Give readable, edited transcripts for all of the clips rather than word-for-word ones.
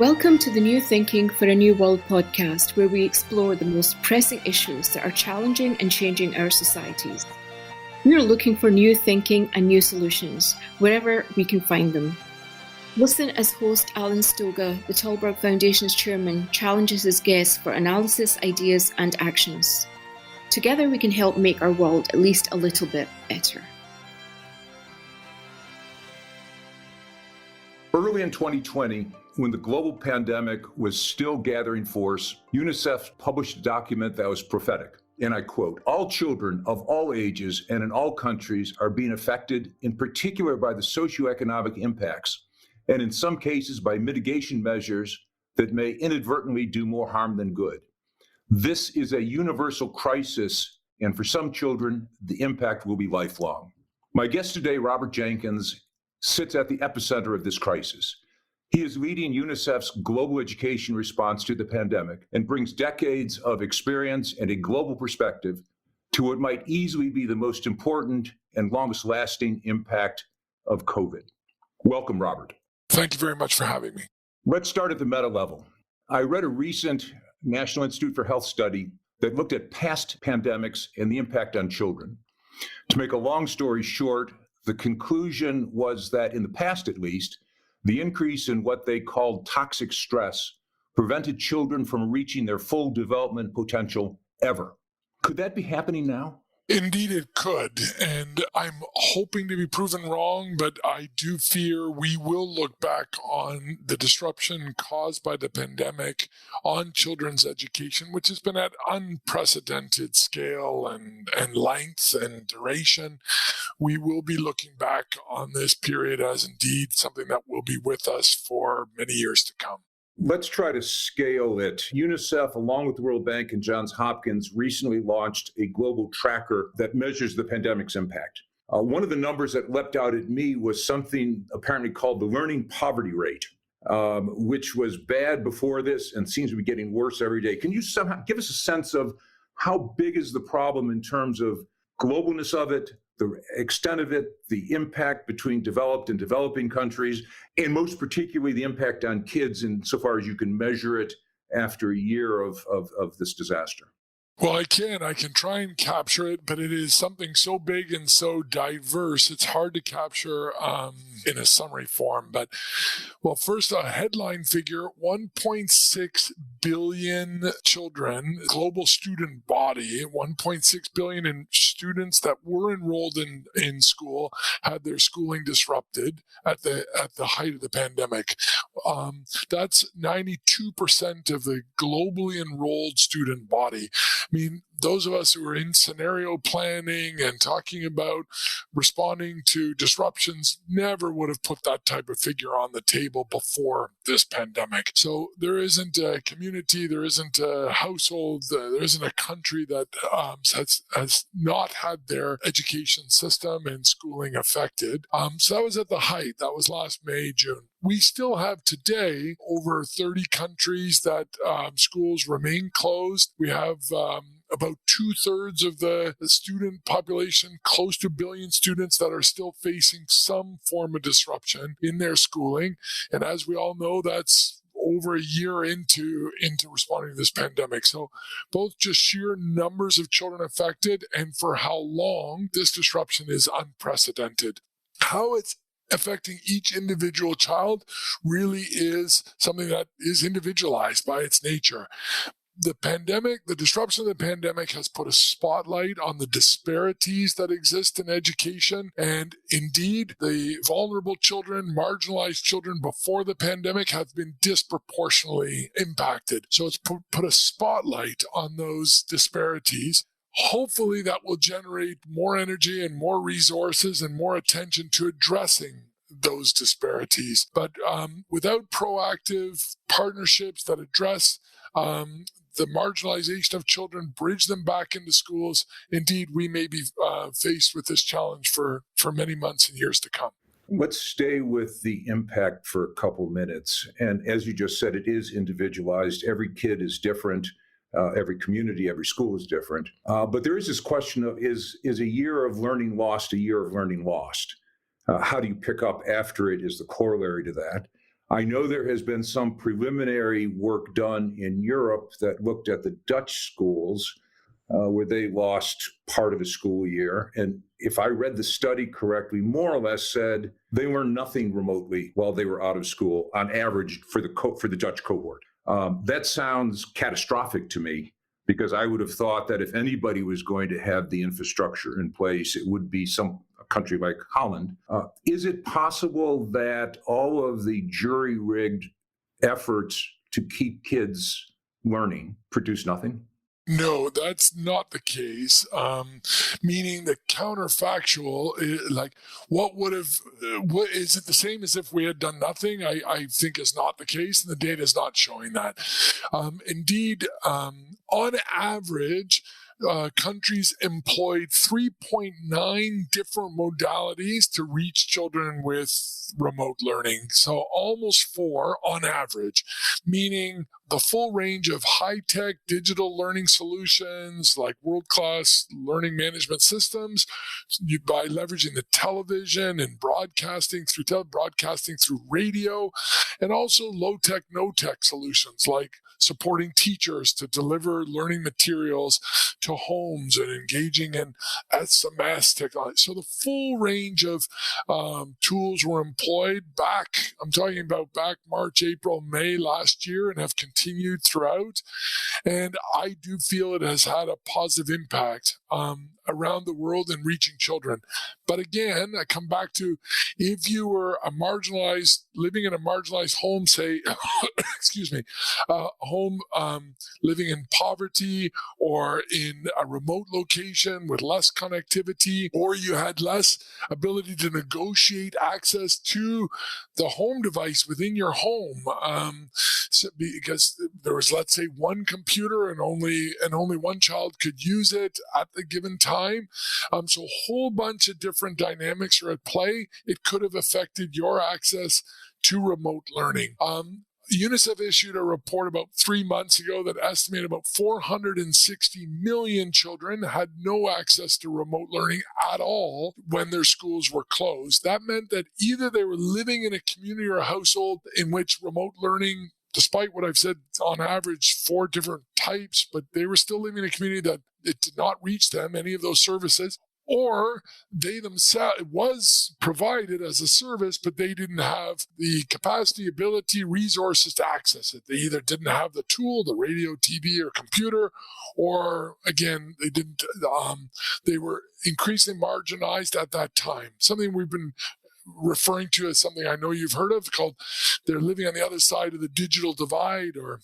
Welcome to the New Thinking for a New World podcast, where we explore the most pressing issues that are challenging and changing our societies. We are looking for new thinking and new solutions, wherever we can find them. Listen as host Alan Stoga, the Tallberg Foundation's chairman, challenges his guests for analysis, ideas, and actions. Together we can help make our world at least a little bit better. Early in 2020, when the global pandemic was still gathering force, UNICEF published a document that was prophetic. And I quote, "All children of all ages and in all countries are being affected, in particular by the socioeconomic impacts, and in some cases by mitigation measures that may inadvertently do more harm than good. This is a universal crisis, and for some children, the impact will be lifelong." My guest today, Robert Jenkins, sits at the epicenter of this crisis. He is leading UNICEF's global education response to the pandemic and brings decades of experience and a global perspective to what might easily be the most important and longest lasting impact of COVID. Welcome, Robert. Thank you very much for having me. Let's start at the meta level. I read a recent National Institute for Health study that looked at past pandemics and the impact on children. To make a long story short, the conclusion was that in the past, at least, the increase in what they called toxic stress prevented children from reaching their full development potential ever. Could that be happening now? Indeed, it could. And I'm hoping to be proven wrong, but I do fear we will look back on the disruption caused by the pandemic on children's education, which has been at unprecedented scale and length and duration. We will be looking back on this period as indeed something that will be with us for many years to come. Let's try to scale it. UNICEF, along with the World Bank and Johns Hopkins, recently launched a global tracker that measures the pandemic's impact. One of the numbers that leapt out at me was something apparently called the learning poverty rate, which was bad before this and seems to be getting worse every day. Can you somehow give us a sense of how big is the problem in terms of globalness of it, the extent of it, the impact between developed and developing countries, and most particularly the impact on kids insofar as you can measure it after a year of this disaster? Well, I can try and capture it, but it is something so big and so diverse, it's hard to capture in a summary form. But, well, first, a headline figure, 1.6 billion children, global student body, 1.6 billion in students that were enrolled in school had their schooling disrupted at the height of the pandemic. That's 92% of the globally enrolled student body. I mean, those of us who are in scenario planning and talking about responding to disruptions never would have put that type of figure on the table before this pandemic. So there isn't a community, there isn't a household, there isn't a country that has not had their education system and schooling affected. So that was at the height. That was last May, June. We still have today over 30 countries that schools remain closed. We have about 2/3 of the student population, close to 1 billion students that are still facing some form of disruption in their schooling. And as we all know, that's over a year into responding to this pandemic. So both just sheer numbers of children affected and for how long this disruption is unprecedented. How it's affecting each individual child really is something that is individualized by its nature. The disruption of the pandemic has put a spotlight on the disparities that exist in education. And indeed, the vulnerable children, marginalized children before the pandemic have been disproportionately impacted. So it's put a spotlight on those disparities. Hopefully that will generate more energy and more resources and more attention to addressing those disparities. But without proactive partnerships that address the marginalization of children, bridge them back into schools, indeed, we may be faced with this challenge for many months and years to come. Let's stay with the impact for a couple minutes. And as you just said, it is individualized. Every kid is different. Every community, every school is different. But there is this question of, is a year of learning lost a year of learning lost? How do you pick up after it is the corollary to that. I know there has been some preliminary work done in Europe that looked at the Dutch schools where they lost part of a school year. And if I read the study correctly, more or less said they learned nothing remotely while they were out of school on average for the Dutch cohort. That sounds catastrophic to me, because I would have thought that if anybody was going to have the infrastructure in place, it would be a country like Holland. Is it possible that all of the jury-rigged efforts to keep kids learning produce nothing? No, that's not the case. Meaning the counterfactual, like what is it the same as if we had done nothing? I think is not the case, and the data is not showing that. Indeed, on average, countries employed 3.9 different modalities to reach children with remote learning. So almost 4 on average, meaning the full range of high-tech digital learning solutions like world-class learning management systems by leveraging the television and broadcasting through radio, and also low-tech, no-tech solutions like supporting teachers to deliver learning materials to homes and engaging in SMS technology. So the full range of tools were employed I'm talking about back March, April, May last year, and have continued throughout. And I do feel it has had a positive impact around the world in reaching children. But again, I come back to, if you were living in a marginalized home, say, excuse me, home living in poverty or in a remote location with less connectivity, or you had less ability to negotiate access to the home device within your home, because there was, let's say, one computer and only one child could use it at the given time. So a whole bunch of different dynamics are at play. It could have affected your access to remote learning. UNICEF issued a report about 3 months ago that estimated about 460 million children had no access to remote learning at all when their schools were closed. That meant that either they were living in a community or a household in which remote learning, despite what I've said, on average 4 different types, but they were still living in a community that it did not reach them, any of those services, or they themselves, it was provided as a service, but they didn't have the capacity, ability, resources to access it. They either didn't have the tool, the radio, TV, or computer, or again, they were increasingly marginalized at that time. Something we've been referring to as something I know you've heard of, called they're living on the other side of the digital divide. Or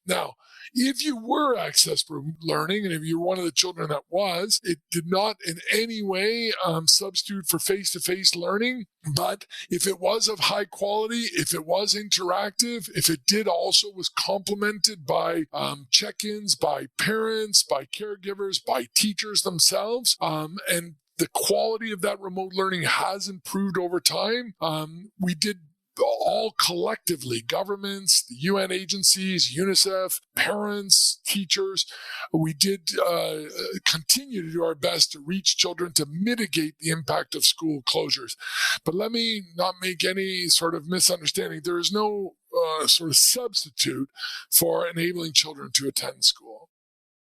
now, if you were access for learning, and if you're one of the children that was, it did not in any way substitute for face-to-face learning. But if it was of high quality, if it was interactive, if it did also was complemented by check-ins by parents, by caregivers, by teachers themselves, and the quality of that remote learning has improved over time. We did all collectively, governments, the UN agencies, UNICEF, parents, teachers, we did continue to do our best to reach children to mitigate the impact of school closures. But let me not make any sort of misunderstanding. There is no sort of substitute for enabling children to attend school.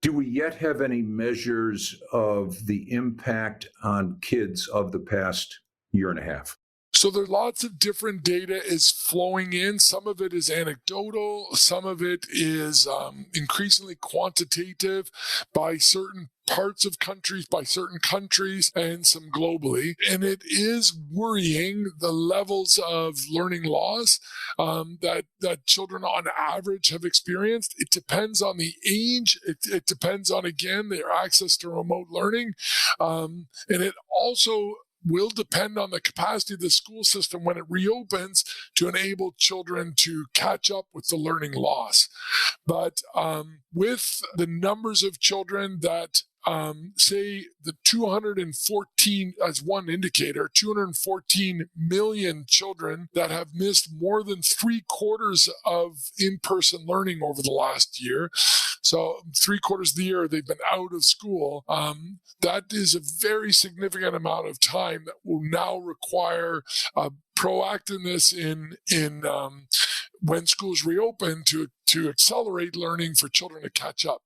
Do we yet have any measures of the impact on kids of the past year and a half? So there's lots of different data is flowing in. Some of it is anecdotal. Some of it is increasingly quantitative by certain parts of countries, by certain countries, and some globally. And it is worrying, the levels of learning loss that children on average have experienced. It depends on the age. It depends on, again, their access to remote learning. And it also will depend on the capacity of the school system when it reopens to enable children to catch up with the learning loss. But with the numbers of children that say the 214, as one indicator, 214 million children that have missed more than 3/4 of in-person learning over the last year. So 3/4 of the year they've been out of school. That is a very significant amount of time that will now require proactiveness in when schools reopen to accelerate learning for children to catch up.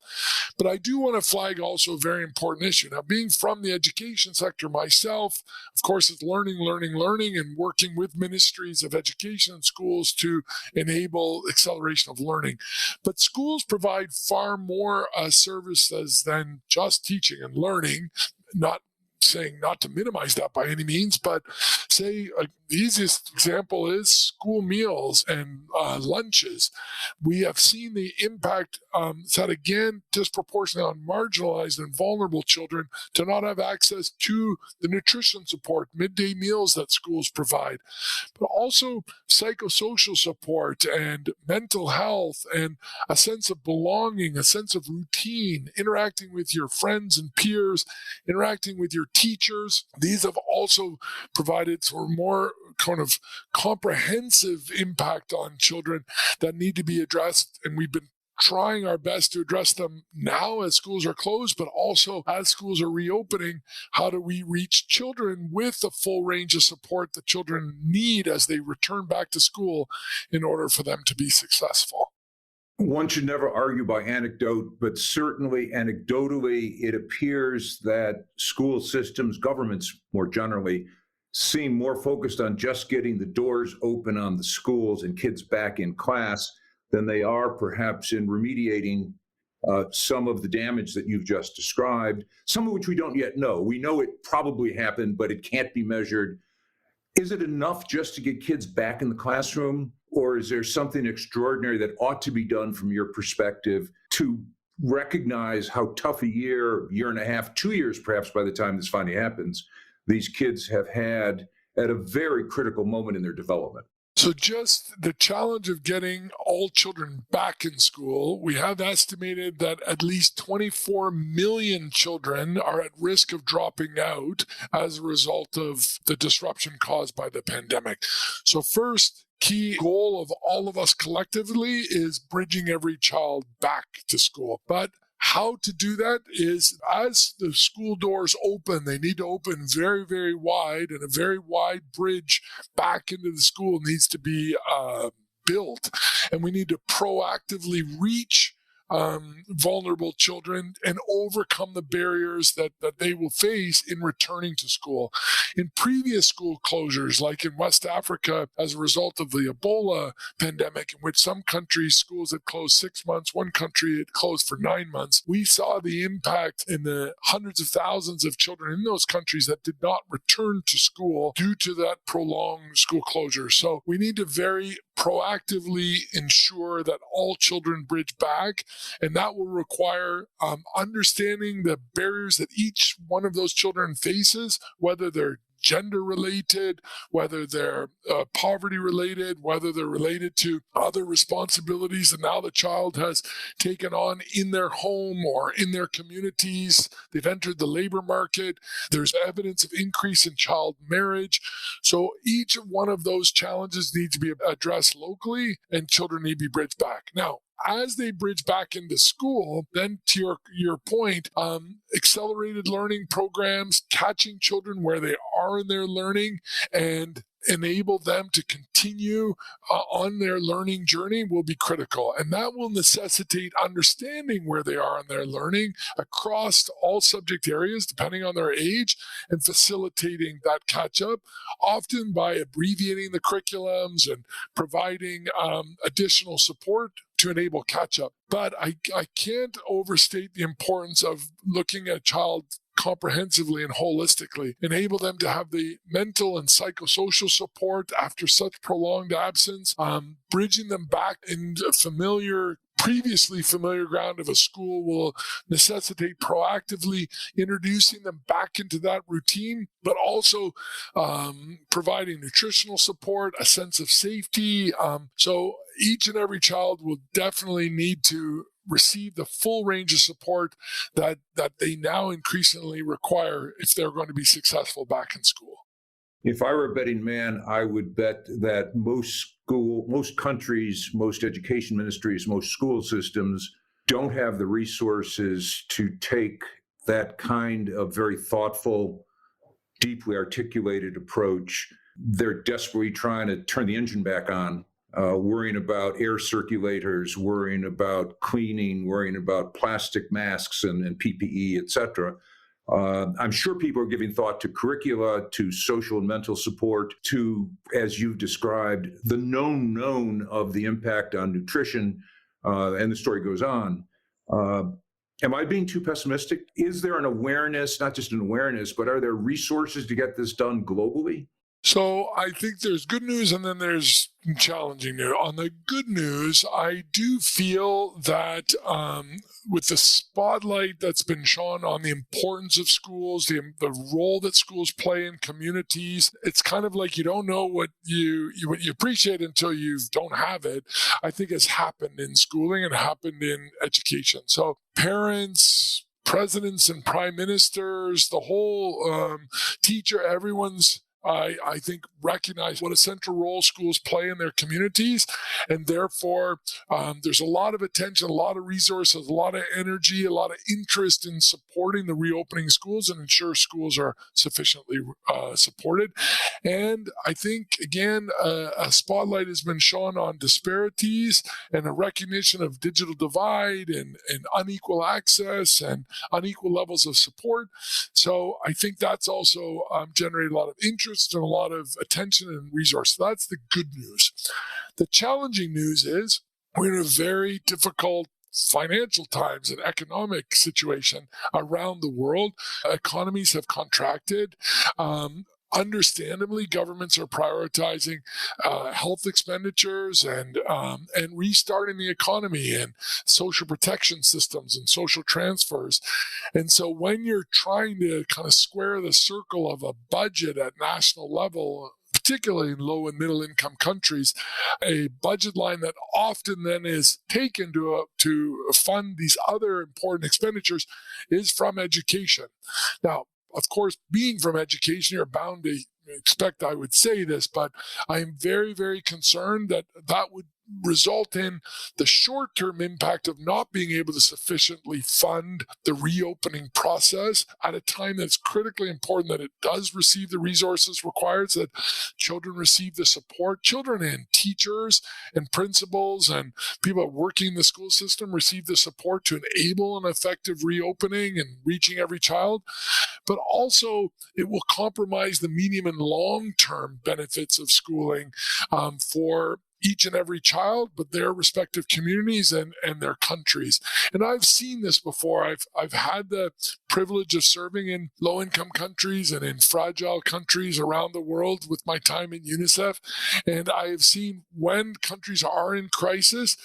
But I do want to flag also a very important issue. Now, being from the education sector myself, of course, it's learning, and working with ministries of education and schools to enable acceleration of learning. But schools provide far more services than just teaching and learning, not saying not to minimize that by any means, but say the easiest example is school meals and lunches. We have seen the impact that, again, disproportionately on marginalized and vulnerable children to not have access to the nutrition support, midday meals that schools provide, but also psychosocial support and mental health and a sense of belonging, a sense of routine, interacting with your friends and peers, interacting with your teachers. These have also provided for more kind of comprehensive impact on children that need to be addressed. And we've been trying our best to address them now as schools are closed, but also as schools are reopening. How do we reach children with the full range of support that children need as they return back to school in order for them to be successful? One should never argue by anecdote, but certainly anecdotally, it appears that school systems, governments more generally, seem more focused on just getting the doors open on the schools and kids back in class than they are perhaps in remediating some of the damage that you've just described, some of which we don't yet know. We know it probably happened, but it can't be measured. Is it enough just to get kids back in the classroom? Or is there something extraordinary that ought to be done from your perspective to recognize how tough a year and a half, 2 years perhaps by the time this finally happens, these kids have had at a very critical moment in their development? So just the challenge of getting all children back in school, we have estimated that at least 24 million children are at risk of dropping out as a result of the disruption caused by the pandemic. So first, key goal of all of us collectively is bridging every child back to school. But how to do that is, as the school doors open, they need to open very, very wide, and a very wide bridge back into the school needs to be built. And we need to proactively reach vulnerable children and overcome the barriers that they will face in returning to school. In previous school closures, like in West Africa, as a result of the Ebola pandemic, in which some countries, schools had closed 6 months, one country had closed for 9 months, we saw the impact in the hundreds of thousands of children in those countries that did not return to school due to that prolonged school closure. So we need to very proactively ensure that all children bridge back, and that will require understanding the barriers that each one of those children faces, whether they're gender related, whether they're poverty related, whether they're related to other responsibilities that now the child has taken on in their home or in their communities. They've entered the labor market. There's evidence of increase in child marriage. So each one of those challenges needs to be addressed locally, and children need to be bridged back. Now, as they bridge back into school, then to your point, accelerated learning programs, catching children where they are in their learning and enable them to continue on their learning journey will be critical. And that will necessitate understanding where they are in their learning across all subject areas, depending on their age, and facilitating that catch up, often by abbreviating the curriculums and providing additional support to enable catch up. But I can't overstate the importance of looking at a child comprehensively and holistically, enable them to have the mental and psychosocial support after such prolonged absence, bridging them back into previously familiar ground of a school will necessitate proactively introducing them back into that routine, but also providing nutritional support, a sense of safety. So each and every child will definitely need to receive the full range of support that they now increasingly require if they're going to be successful back in school. If I were a betting man, I would bet that most countries, most education ministries, most school systems don't have the resources to take that kind of very thoughtful, deeply articulated approach. They're desperately trying to turn the engine back on, worrying about air circulators, worrying about cleaning, worrying about plastic masks and PPE, et cetera. I'm sure people are giving thought to curricula, to social and mental support, to, as you've described, the known of the impact on nutrition, and the story goes on. Am I being too pessimistic? Is there an awareness, not just an awareness, but are there resources to get this done globally? So I think there's good news and then there's challenging news. On the good news, I do feel that with the spotlight that's been shone on the importance of schools, the role that schools play in communities, it's kind of like you don't know what you appreciate until you don't have it. I think has happened in schooling and happened in education. So parents, presidents and prime ministers, the whole teacher, everyone's I think recognize what a central role schools play in their communities, and therefore there's a lot of attention, a lot of resources, a lot of energy, a lot of interest in supporting the reopening schools and ensure schools are sufficiently supported. And I think, again, a spotlight has been shone on disparities and a recognition of digital divide and unequal access and unequal levels of support. So I think that's also generated a lot of interest and a lot of attention and resource. So that's the good news. The challenging news is we're in a very difficult financial times and economic situation around the world. Economies have contracted. Understandably, governments are prioritizing health expenditures and restarting the economy and social protection systems and social transfers. And so when you're trying to kind of square the circle of a budget at national level, particularly in low and middle income countries, a budget line that often then is taken to fund these other important expenditures is from education. Now, of course, being from education, you're bound to expect I would say this, but I am very, very concerned that that would result in the short-term impact of not being able to sufficiently fund the reopening process at a time that's critically important that it does receive the resources required so that children receive the support. Children and teachers and principals and people working in the school system receive the support to enable an effective reopening and reaching every child. But also it will compromise the medium and long-term benefits of schooling for each and every child, but their respective communities and their countries. And I've seen this before. I've had the privilege of serving in low-income countries and in fragile countries around the world with my time in UNICEF. And I have seen when countries are in crisis,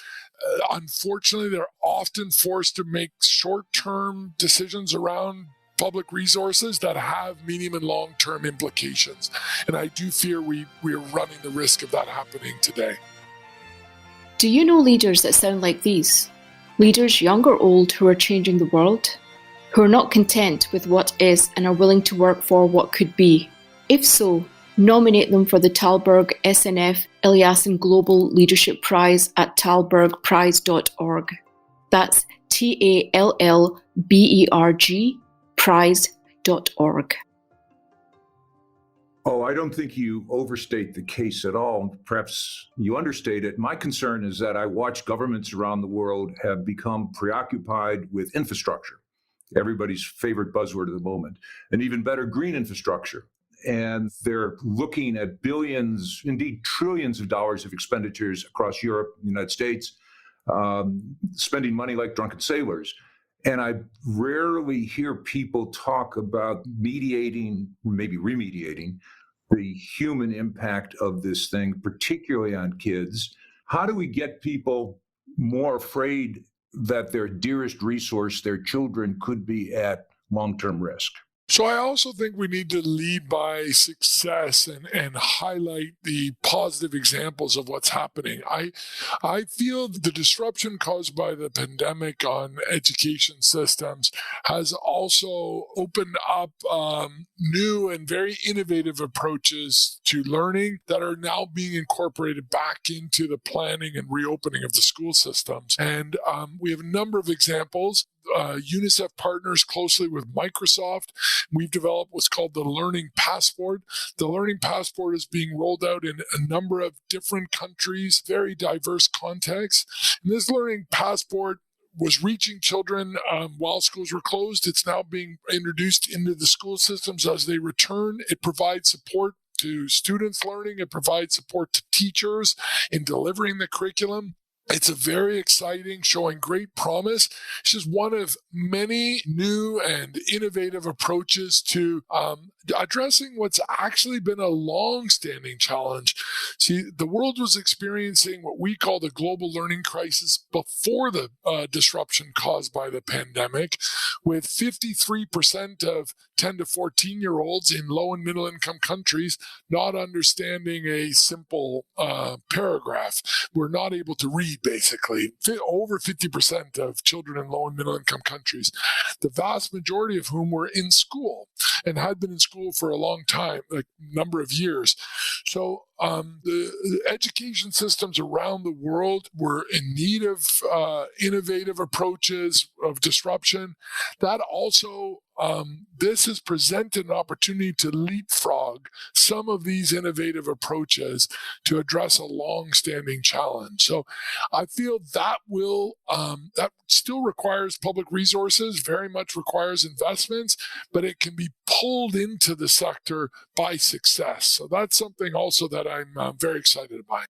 unfortunately, they're often forced to make short-term decisions around public resources that have medium and long-term implications. And I do fear we're running the risk of that happening today. Do you know leaders that sound like these? Leaders, young or old, who are changing the world? Who are not content with what is and are willing to work for what could be? If so, nominate them for the Talberg SNF Eliasson Global Leadership Prize at talbergprize.org. That's TALLBERG prize.org. Oh, I don't think you overstate the case at all. Perhaps you understate it. My concern is that I watch governments around the world have become preoccupied with infrastructure, everybody's favorite buzzword of the moment, and even better, green infrastructure. And they're looking at billions, indeed trillions of dollars of expenditures across Europe, the United States, spending money like drunken sailors. And I rarely hear people talk about mediating, maybe remediating, the human impact of this thing, particularly on kids. How do we get people more afraid that their dearest resource, their children, could be at long-term risk? So I also think we need to lead by success and highlight the positive examples of what's happening. I feel the disruption caused by the pandemic on education systems has also opened up new and very innovative approaches to learning that are now being incorporated back into the planning and reopening of the school systems. And we have a number of examples. UNICEF partners closely with Microsoft. We've developed what's called the Learning Passport. The Learning Passport is being rolled out in a number of different countries, very diverse contexts. And this Learning Passport was reaching children while schools were closed. It's now being introduced into the school systems as they return. It provides support to students learning. It provides support to teachers in delivering the curriculum. It's a very exciting, showing great promise. It's just one of many new and innovative approaches to addressing what's actually been a long-standing challenge. See, the world was experiencing what we call the global learning crisis before the disruption caused by the pandemic, with 53% of 10 to 14-year-olds in low and middle income countries not understanding a simple paragraph. We're not able to read, basically. Over 50% of children in low and middle income countries, the vast majority of whom were in school and had been in school for a long time, like number of years. So the education systems around the world were in need of innovative approaches of disruption. That also, this has presented an opportunity to leapfrog some of these innovative approaches to address a long-standing challenge. So I feel that that still requires public resources, very much requires investments, but it can be pulled into the sector by success. So that's something also that I'm very excited about.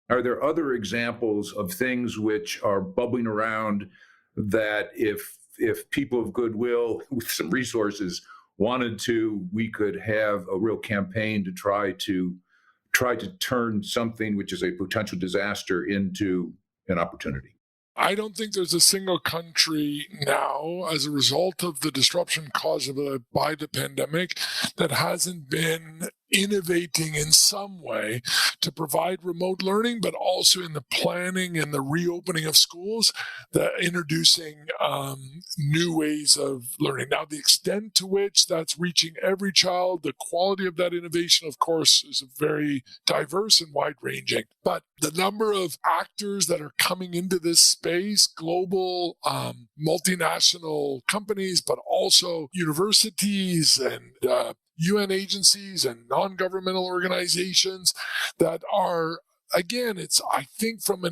Are there other examples of things which are bubbling around that if people of goodwill with some resources wanted to, we could have a real campaign to try to turn something which is a potential disaster into an opportunity? I don't think there's a single country now, as a result of the disruption caused by the pandemic, that hasn't been innovating in some way to provide remote learning, but also in the planning and the reopening of schools, introducing new ways of learning. Now, the extent to which that's reaching every child, the quality of that innovation, of course, is very diverse and wide-ranging. But the number of actors that are coming into this space, global multinational companies, but also universities and UN agencies and non-governmental organizations that are, again, it's, I think, from a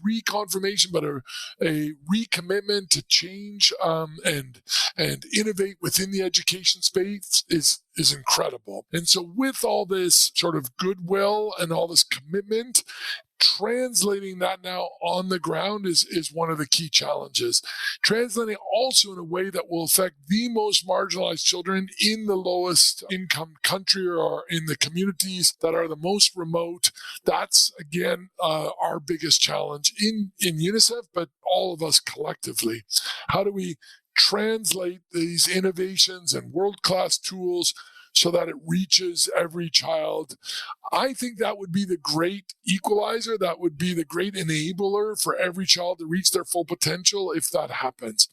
reconfirmation, but a recommitment to change and innovate within the education space is incredible. And so with all this sort of goodwill and all this commitment, translating that now on the ground is one of the key challenges. Translating also in a way that will affect the most marginalized children in the lowest income country or in the communities that are the most remote. That's, again, our biggest challenge in UNICEF, but all of us collectively. How do we translate these innovations and world-class tools so that it reaches every child? I think that would be the great equalizer. That would be the great enabler for every child to reach their full potential if that happens.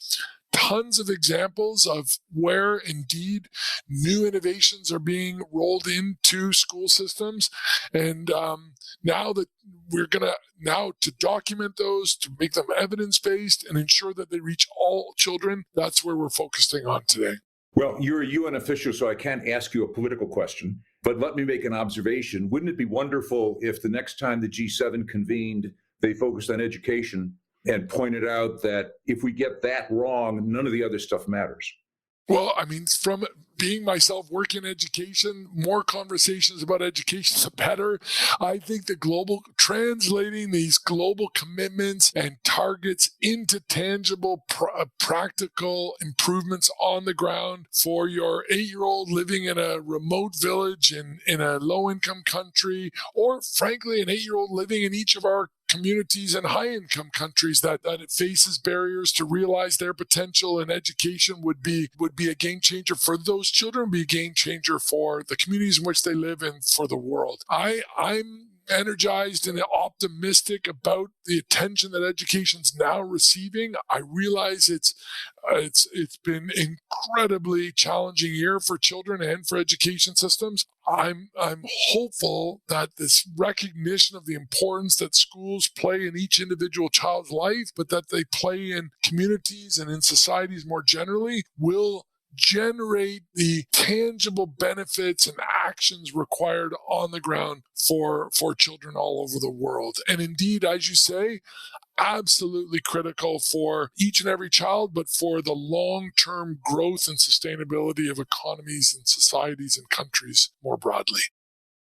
Tons of examples of where indeed new innovations are being rolled into school systems. And now that we're going to document those, to make them evidence-based and ensure that they reach all children, that's where we're focusing on today. Well, you're a UN official, so I can't ask you a political question, but let me make an observation. Wouldn't it be wonderful if the next time the G7 convened, they focused on education and pointed out that if we get that wrong, none of the other stuff matters? Well, I mean, from being myself working in education, more conversations about education, the better. I think translating these global commitments and targets into tangible, practical improvements on the ground for your 8-year-old living in a remote village in a low-income country, or frankly, an 8-year-old living in each of our communities in high-income countries that it faces barriers to realize their potential, and education would be a game changer for those children, be a game changer for the communities in which they live and for the world. I'm energized and optimistic about the attention that education's now receiving. I realize it's been incredibly challenging year for children and for education systems. I'm hopeful that this recognition of the importance that schools play in each individual child's life, but that they play in communities and in societies more generally, will generate the tangible benefits and actions required on the ground for children all over the world. And indeed, as you say, absolutely critical for each and every child, but for the long-term growth and sustainability of economies and societies and countries more broadly.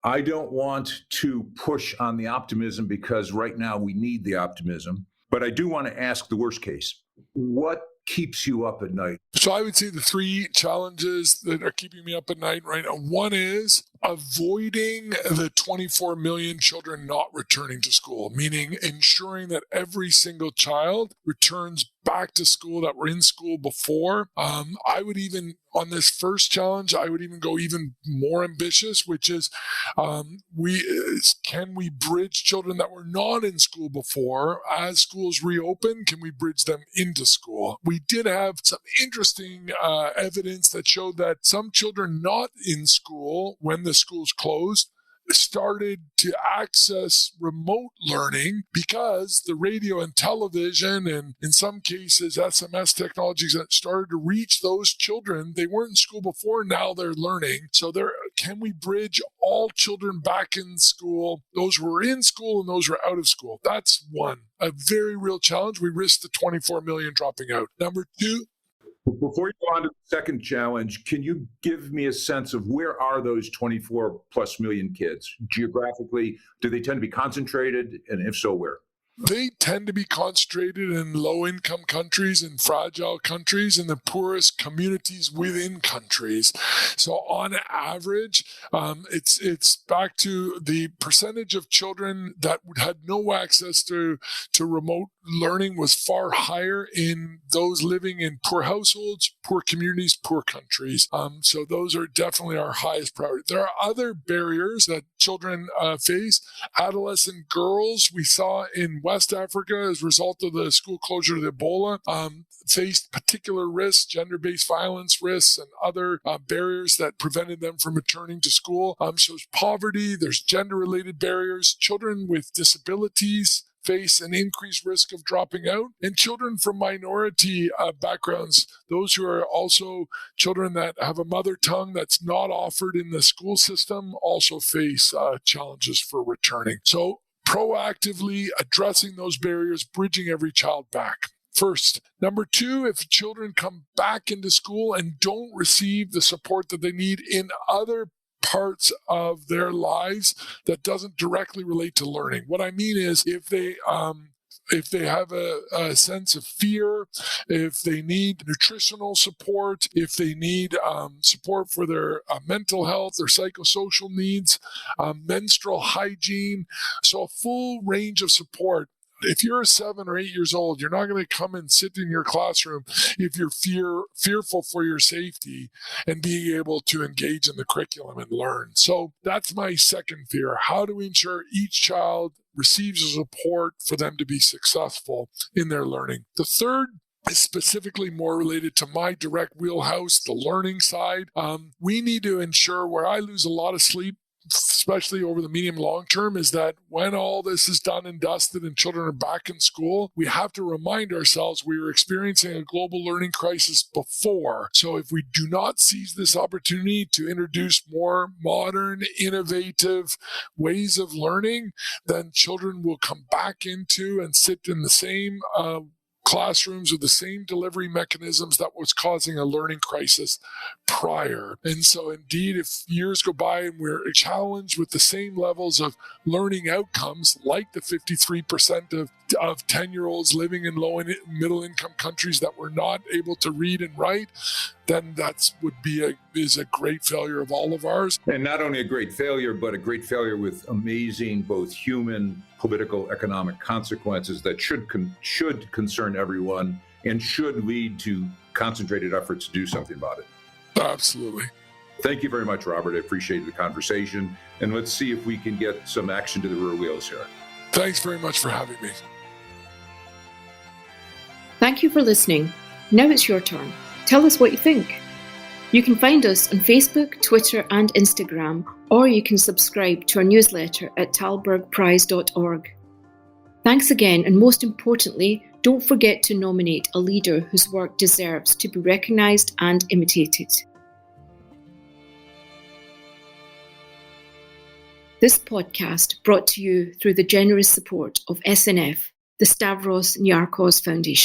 I don't want to push on the optimism because right now we need the optimism, but I do want to ask the worst case. What keeps you up at night? So I would say the three challenges that are keeping me up at night right now. One is avoiding the 24 million children not returning to school, meaning ensuring that every single child returns back to school that were in school before. I would even, on this first challenge, I would even go even more ambitious, which is can we bridge children that were not in school before? As schools reopen, can we bridge them into school? We did have some interesting evidence that showed that some children not in school when the schools closed started to access remote learning because the radio and television, and in some cases SMS technologies, that started to reach those children. They weren't in school before, now they're learning. So can we bridge all children back in school, those who were in school and those who are out of school? That's one, a very real challenge. We risk the 24 million dropping out. Number two, before you go on to the second challenge, can you give me a sense of where are those 24 plus million kids geographically? Do they tend to be concentrated? And if so, where? They tend to be concentrated in low-income countries and fragile countries and the poorest communities within countries. So on average, it's back to the percentage of children that had no access to remote learning was far higher in those living in poor households, poor communities, poor countries. So those are definitely our highest priority. There are other barriers that children face. Adolescent girls, we saw in West Africa as a result of the school closure to Ebola, faced particular risks, gender-based violence risks, and other barriers that prevented them from returning to school. So there's poverty, there's gender-related barriers. Children with disabilities face an increased risk of dropping out, and children from minority backgrounds, those who are also children that have a mother tongue that's not offered in the school system, also face challenges for returning. So proactively addressing those barriers, bridging every child back. First. Number two, if children come back into school and don't receive the support that they need in other parts of their lives that doesn't directly relate to learning. What I mean is if they have a sense of fear, if they need nutritional support, if they need support for their mental health or psychosocial needs, menstrual hygiene, so a full range of support. If you're 7 or 8 years old, you're not going to come and sit in your classroom if you're fearful for your safety and being able to engage in the curriculum and learn. So that's my second fear. How do we ensure each child receives the support for them to be successful in their learning? The third is specifically more related to my direct wheelhouse, the learning side. We need to ensure, where I lose a lot of sleep, especially over the medium long term, is that when all this is done and dusted and children are back in school, we have to remind ourselves we were experiencing a global learning crisis before. So if we do not seize this opportunity to introduce more modern, innovative ways of learning, then children will come back into and sit in the same classrooms with the same delivery mechanisms that was causing a learning crisis prior. And so indeed, if years go by and we're challenged with the same levels of learning outcomes, like the 53% of 10-year-olds living in low and middle income countries that were not able to read and write, then is a great failure of all of ours. And not only a great failure, but a great failure with amazing both human, political, economic consequences that should concern everyone and should lead to concentrated efforts to do something about it. Absolutely. Thank you very much, Robert. I appreciate the conversation. And let's see if we can get some action to the rear wheels here. Thanks very much for having me. Thank you for listening. Now it's your turn. Tell us what you think. You can find us on Facebook, Twitter, and Instagram, or you can subscribe to our newsletter at talbergprize.org. Thanks again, and most importantly, don't forget to nominate a leader whose work deserves to be recognised and imitated. This podcast brought to you through the generous support of SNF, the Stavros Niarchos Foundation.